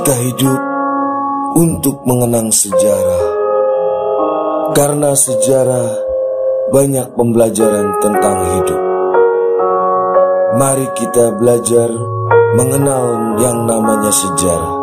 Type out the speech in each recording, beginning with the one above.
Kita hidup untuk mengenang sejarah, karena sejarah banyak pembelajaran tentang hidup. Mari kita belajar mengenal yang namanya sejarah,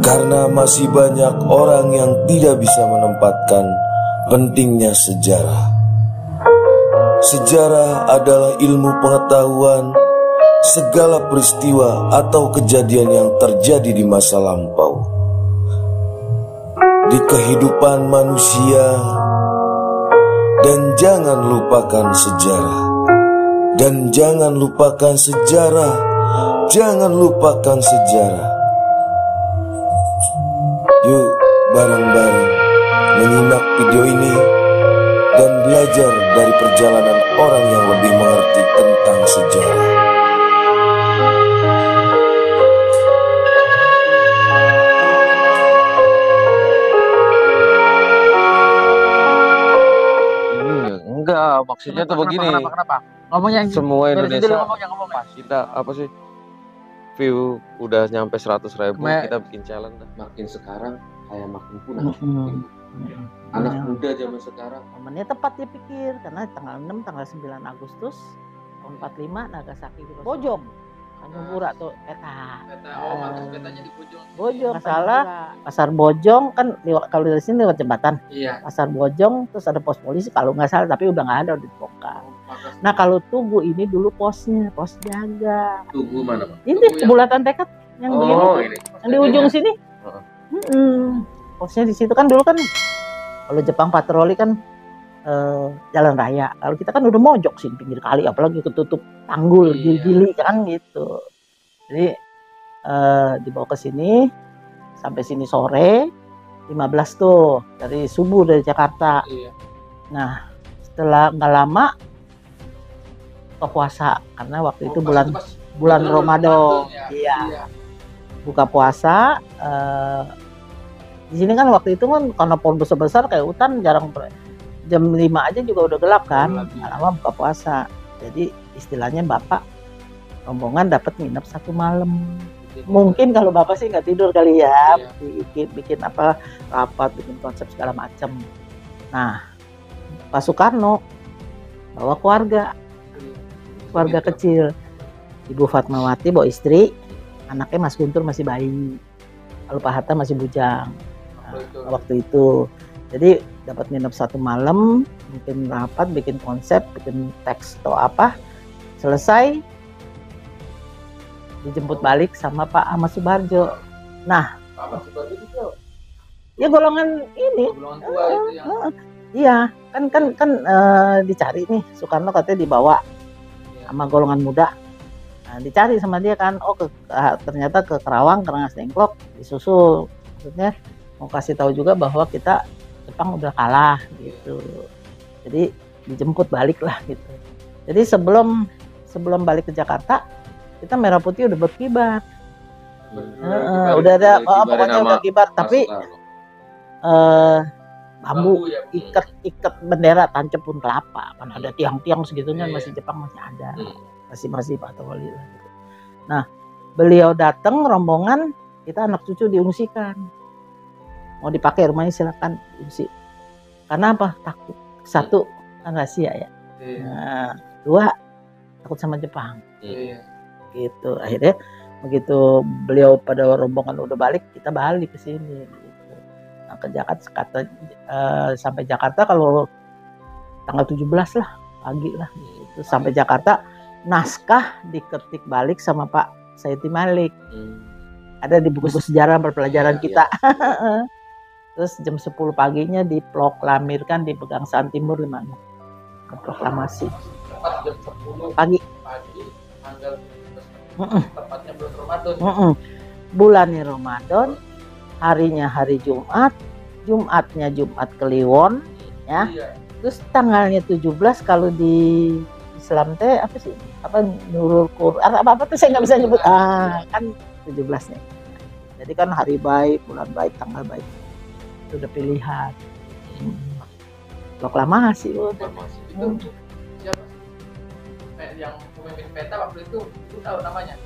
karena masih banyak orang yang tidak bisa menempatkan pentingnya sejarah. Sejarah adalah ilmu pengetahuan segala peristiwa atau kejadian yang terjadi di masa lampau, di kehidupan manusia. Dan jangan lupakan sejarah, dan jangan lupakan sejarah, jangan lupakan sejarah. Yuk bareng-bareng menyimak video ini dan belajar dari perjalanan orang yang lebih mengerti tentang sejarah. Enggak, maksudnya tuh begini. Kenapa? Ngomongnya yang semua Indonesia ngomong. pas kita apa sih view udah nyampe 100.000 kita bikin challenge dah. Makin sekarang kayak makin punah. Anak muda zaman sekarang momennya tepat dipikir karena tanggal 6 tanggal 9 Agustus tahun 45 Nagasaki Hiroshima. Bojong Tanjung tuh peta. Petanya di Bojong masalah pasar Bojong kan kalau dari sini lewat jembatan. Iya. Pasar Bojong terus ada pos polisi kalau nggak salah, tapi udah nggak ada, udah dibongkar. Nah kalau Tugu ini dulu posnya, pos jaga. Tugu mana, Pak? Ini bulatan tekad yang begini tuh, yang di ujung sini. Posnya di situ kan dulu kan kalau Jepang patroli kan jalan raya. Kalau kita kan udah mojok sih pinggir kali, apalagi ketutup tanggul gili-gili kan gitu. Jadi dibawa ke sini sampai sini sore 15 tuh dari subuh dari Jakarta. Nah setelah nggak lama buka puasa karena waktu itu bulan Ramadan. Iya. Buka puasa. Di sini kan waktu itu kan karena pohon besar-besar kayak hutan jarang jam 5 aja juga udah gelap kan. Lama buka puasa. Jadi istilahnya bapak rombongan dapat nginep 1 malam. Mungkin kalau bapak sih nggak tidur kali ya, bikin apa rapat, bikin konsep segala macam. Nah, Pak Soekarno bawa keluarga kecil, Ibu Fatmawati bawa istri, anaknya Mas Guntur masih bayi, lalu Pak Hatta masih bujang. Nah, waktu itu, jadi dapat nginep 1 malam, bikin rapat, bikin konsep, bikin teks atau apa, selesai. Dijemput balik sama Pak Ahmad Subarjo. Nah, Pak Ahmad Subarjo itu ya golongan ini. golongan tua itu yang Iya, kan dicari nih Soekarno katanya dibawa sama golongan muda. Nah, dicari sama dia kan, ternyata ke Kerawang, ke Rengas Dengklok disusul. Maksudnya mau kasih tahu juga bahwa kita Jepang udah kalah gitu. Jadi dijemput balik lah gitu. Jadi sebelum balik ke Jakarta kita merah putih udah berkibar. Udah ada pokoknya udah kibar, tapi bambu ikat bendera tancap pun kelapa. Kan ada tiang-tiang segitunya masih Jepang masih ada. Masih patroli lah gitu. Nah, beliau datang rombongan, kita anak cucu diungsikan. Mau dipakai rumahnya silakan diungsi. Karena apa? Takut. 1 kan rahasia ya. Nah, 2 takut sama Jepang. Gitu. Akhirnya begitu beliau pada rombongan udah balik, kita balik ke sini gitu. Nah, ke Jakarta sampai Jakarta kalau tanggal 17 lah pagi lah gitu. Sampai Jakarta naskah diketik balik sama Pak Saidi Malik. Ada di buku sejarah perpelajaran kita. Terus jam 10 paginya diproklamirkan di Pegangsaan Timur di mana? Proklamasi. jam 10 pagi tanggal tepatnya bulan Ramadan. Bulannya Ramadan, harinya hari Jumat, Jumatnya Jumat Kliwon, ya. Terus tanggalnya 17 kalau di Islam teh apa sih? Apa Nurul Quran apa tuh saya nggak bisa nyebut. Kan 17-nya. Jadi kan hari baik, bulan baik, tanggal baik. Itu udah pilihan. Proklamasi udah. Itu siapa? Yang pemimpin peta waktu itu tahu namanya?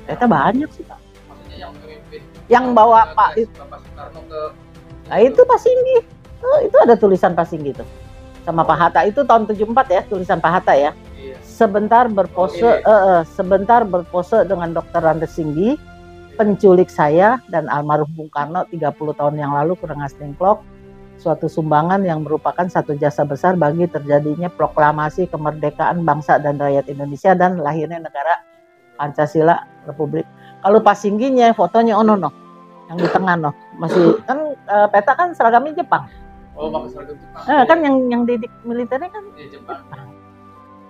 Ternyata banyak sih Pak. Maksudnya yang memimpin. Yang bawa Pak Bapak Soekarno ke. Nah itu Pasinggi. Oh, itu ada tulisan Pasinggi itu. Sama Pak Hatta itu tahun 74 ya, tulisan Pak Hatta ya. Iya. Sebentar berpose dengan Dr. Randes Singgi, penculik saya dan almarhum Bung Karno 30 tahun yang lalu ke Rengas Dengklok, suatu sumbangan yang merupakan satu jasa besar bagi terjadinya proklamasi kemerdekaan bangsa dan rakyat Indonesia dan lahirnya negara Pancasila Republik. Kalau Pasingginya fotonya ono no, yang di tengah no, masih kan peta kan seragamnya Jepang. Oh, pakai seragam Jepang. Kan yang didik militernya kan Iya, Jepang.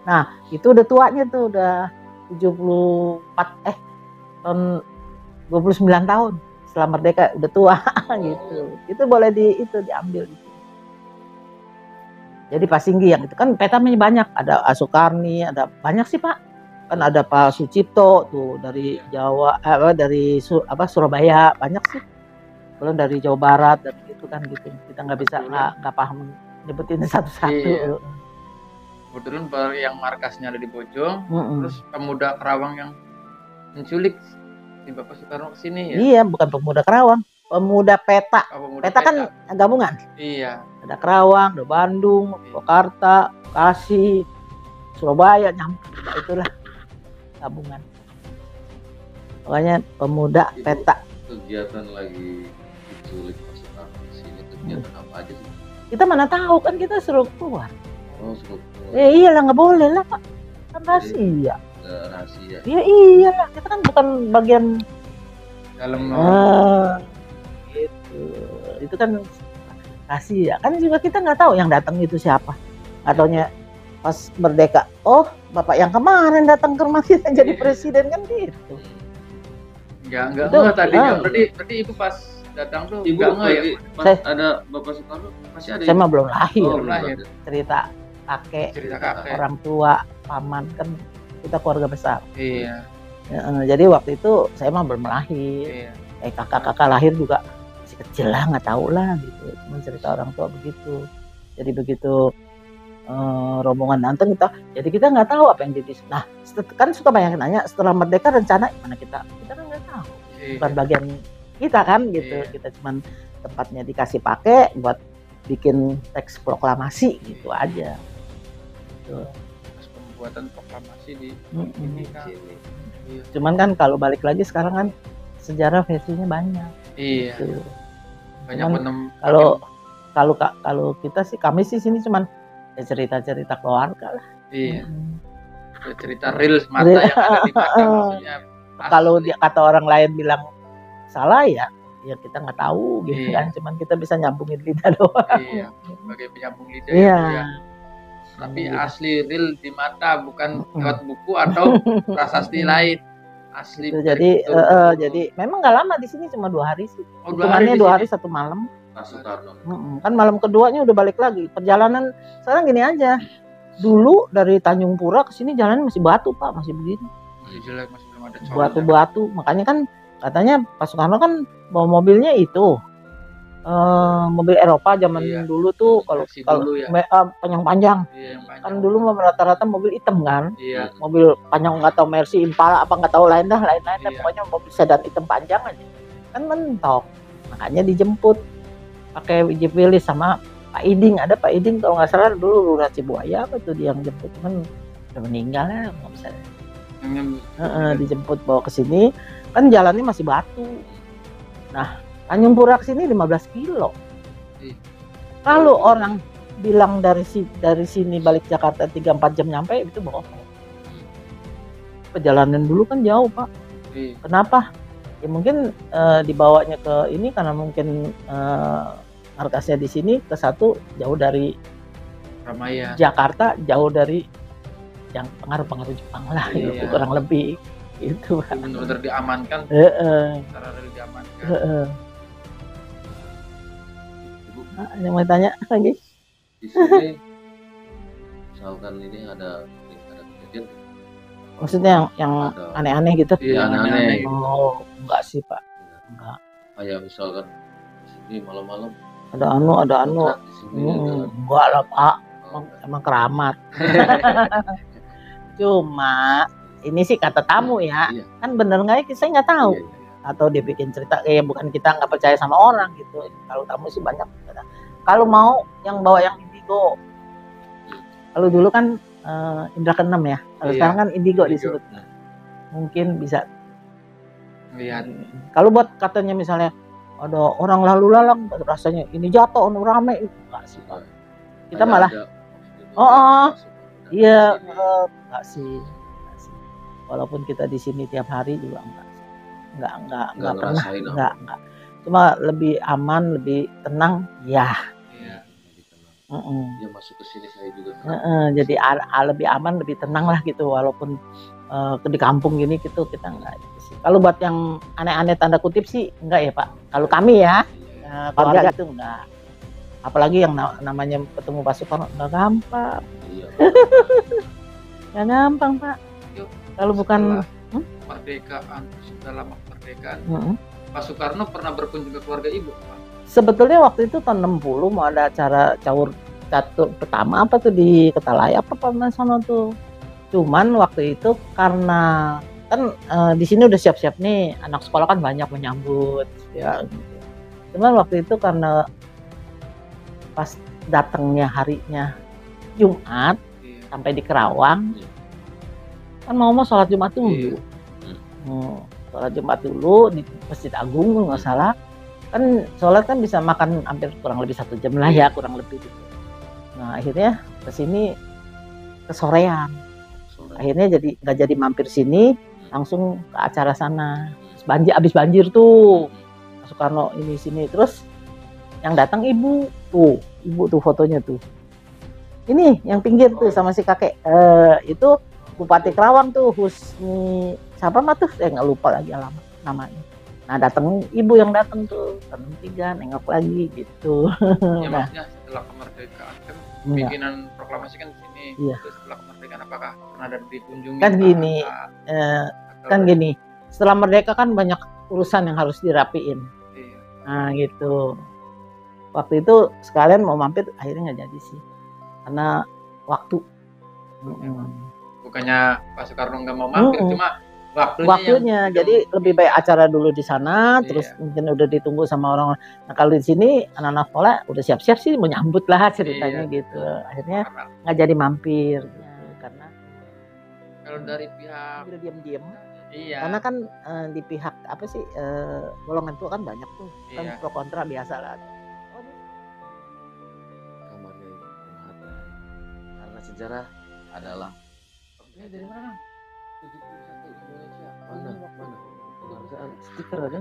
Nah, itu udah tuanya tuh, udah 74 tahun 29 tahun setelah merdeka, udah tua gitu. Itu boleh diambil gitu. Jadi Pasinggi yang itu kan petanya banyak, ada Soekarni, ada banyak sih Pak. Kan ada Pak Sucipto tuh dari Jawa, dari Surabaya, banyak sih. Kalau dari Jawa Barat dan gitu kan gitu. Kita nggak bisa nggak paham nyebutin satu-satu. Iya. Kebetulan yang markasnya ada di Bojong, terus pemuda Kerawang yang menculik si Bapak Soekarno ke sini ya. Iya, bukan pemuda Kerawang, pemuda peta. Peta kan gabungan. Iya. Ada Kerawang, ada Bandung, Jakarta, Bekasi, Surabaya, nyampur. Itulah gabungan. Pokoknya pemuda peta. Kegiatan lagi diculik Pak Soekarno di sini, kegiatan apa aja sih? Kita mana tahu kan, kita suruh keluar. Oh, suruh keluar. Iyalah, nggak boleh lah Pak. Kan rahasia. Rahasia. Iya iyalah, kita kan bukan bagian Dalam gitu. Itu kan rahasia. Kan juga kita nggak tahu yang datang itu siapa. Nggak taunya pas merdeka, oh Bapak yang kemarin datang ke rumah kita jadi presiden kan gitu. Enggak tadinya. Berarti Ibu pas datang tuh Ibu enggak ya? pas ada Bapak Soekarno masih ada. Saya mah belum lahir. belum lahir. Cerita kakek, Kakek. orang tua, paman, kan kita keluarga besar. Iya. Jadi waktu itu saya mah belum lahir. Iya. Kakak-kakak lahir juga masih kecil lah, nggak tahu lah gitu. Cuma cerita orang tua begitu. Jadi begitu rombongan datang kita nggak tahu apa yang jadi. Nah, kan suka banyak nanya setelah merdeka rencana gimana kita kan nggak tahu. Bukan bagian kita kan gitu. Kita cuman tempatnya dikasih pakai buat bikin teks proklamasi gitu aja. Tuh. Pembuatan proklamasi di Sini. Iya. Cuman kan kalau balik lagi sekarang kan sejarah versinya banyak. Iya. Gitu. Banyak Kalau kita sih, kami sih sini cuman ya cerita-cerita keluarga lah. Iya. Cerita real mata yang ada di mata maksudnya. Kalau dia kata orang lain bilang salah ya kita nggak tahu gitu kan. Cuman kita bisa nyambungin lidah doang. Iya. Sebagai penyambung lidah. Iya. Ya. Tapi asli real di mata, bukan lewat buku atau prasasti lain. Asli. Jadi memang nggak lama di sini, cuma 2 hari sih. Hitungannya 2 hari 1 malam. Pak Soekarno. Kan malam keduanya udah balik lagi. Perjalanan sekarang gini aja. Dulu dari Tanjung Pura ke sini jalan masih batu Pak, masih begini. Masih jelek, masih belum ada Batu-batu. Makanya kan katanya Pak Soekarno kan bawa mobilnya itu. Mobil Eropa zaman dulu tuh, kalau ya. panjang-panjang. Iya, Kan dulu rata-rata mobil hitam kan. Iya. Mobil panjang nggak tahu Mercy, Impala apa nggak tahu lain pokoknya mobil sedan hitam panjang aja. Kan mentok. Makanya dijemput pakai Jeep Willys sama Pak Iding. Ada Pak Iding kalau nggak salah dulu Lurah Cibuaya apa tuh dia yang jemput, cuman udah meninggal ya, nggak bisa. Dijemput bawa ke sini, kan jalannya masih batu. Nah, Tanjung Pura ke sini 15 kilo. Kalau orang bilang dari sini balik Jakarta 3-4 jam nyampe, itu bohong. Perjalanan dulu kan jauh Pak. Kenapa? Ya mungkin dibawanya ke ini karena mungkin markasnya di sini, ke satu jauh dari Ramaya. Jakarta, jauh dari yang pengaruh Jepang lah, gitu, kurang lebih itu. Benar-benar diamankan. Secara diamankan. Yang mau tanya lagi? Di sini misalkan ini ada kejadian. Maksudnya yang aneh-aneh gitu? Iya, aneh-aneh. Oh, enggak sih Pak. Enggak. Kayak misalkan di sini malam-malam ada anu. di sini Enggak lah Pak. Emang keramat. Cuma ini sih kata tamu ya, Iya. kan bener nggak ya, saya nggak tahu. Iya, iya. Atau dia bikin cerita, bukan kita nggak percaya sama orang gitu. Kalau tamu sih banyak. Kalau mau yang bawa yang indigo. Kalau dulu kan indra keenam ya, kalau Iya, sekarang kan indigo indigo. disebut. Mungkin bisa. Lihat. Kalau buat katanya misalnya ada orang lalu lalang rasanya ini jatuh, rame, enggak sih Pak. Kita Kayak malah ada, iya, enggak sih. Walaupun kita di sini tiap hari juga enggak pernah, ngerasain apa. enggak. Cuma lebih aman, lebih tenang, ya. Iya. Lebih tenang. Ya masuk ke sini saya juga Jadi lebih aman, lebih tenang lah gitu. Walaupun di kampung gini gitu kita enggak gitu sih. Kalau buat yang aneh-aneh tanda kutip sih enggak ya Pak. Kalau kami ya, keluarga itu enggak. Apalagi yang namanya ketemu Pak Soekarno enggak gampang. Iya. Enggak gampang Pak. Yuk, Kalau bukan setelah kemerdekaan, Pak Soekarno pernah berkunjung ke keluarga ibu, Pak? Sebetulnya waktu itu tahun 60 mau ada acara catur pertama apa tuh di Ketalaya apa sana tuh. Cuman waktu itu karena kan di sini udah siap-siap nih, anak sekolah kan banyak menyambut ya. Cuman waktu itu karena pas datangnya harinya Jumat sampai di Kerawang, kan mau sholat Jumat dulu. Sholat Jumat dulu di Masjid Agung nggak salah. Kan sholat kan bisa makan hampir kurang lebih 1 jam lah ya, kurang lebih gitu. Nah akhirnya kesini kesorean. Akhirnya nggak jadi mampir sini, langsung ke acara sana. Abis banjir tuh, Soekarno ini sini. Terus yang datang ibu tuh fotonya tuh. Ini yang pinggir tuh sama si kakek. Itu Bupati Kerawang tuh, Husni siapa mah tuh? Nggak lupa lagi alamat namanya. Nah datang ibu yang datang tuh, tahun 3 nengok lagi gitu. Ya Nah, maksudnya setelah kemerdekaan kan bikinan proklamasi kan di sini. Iya. Terus setelah kemerdekaan apakah pernah ada dikunjungi? Kan gini, Atau- gini. Setelah merdeka kan banyak urusan yang harus dirapiin. Iya. Nah gitu. Waktu itu sekalian mau mampir, akhirnya nggak jadi sih, karena waktu. Bukannya Pak Soekarno nggak mau mampir, cuma Waktunya. Jadi lebih baik acara dulu di sana, terus mungkin udah ditunggu sama orang. Nah kalau di sini anak-anak sekolah udah siap-siap sih menyambut lah ceritanya gitu. Akhirnya nggak jadi mampir gitu, karena kalau dari pihak udah diam-diam. iya. Karena kan di pihak apa sih golongan tua kan banyak tuh, kan Iya. pro kontra biasa lah. Kamarnya itu karena sejarah adalah Dari mana? 71 Indonesia. Mana? Penghargaan stiker ada?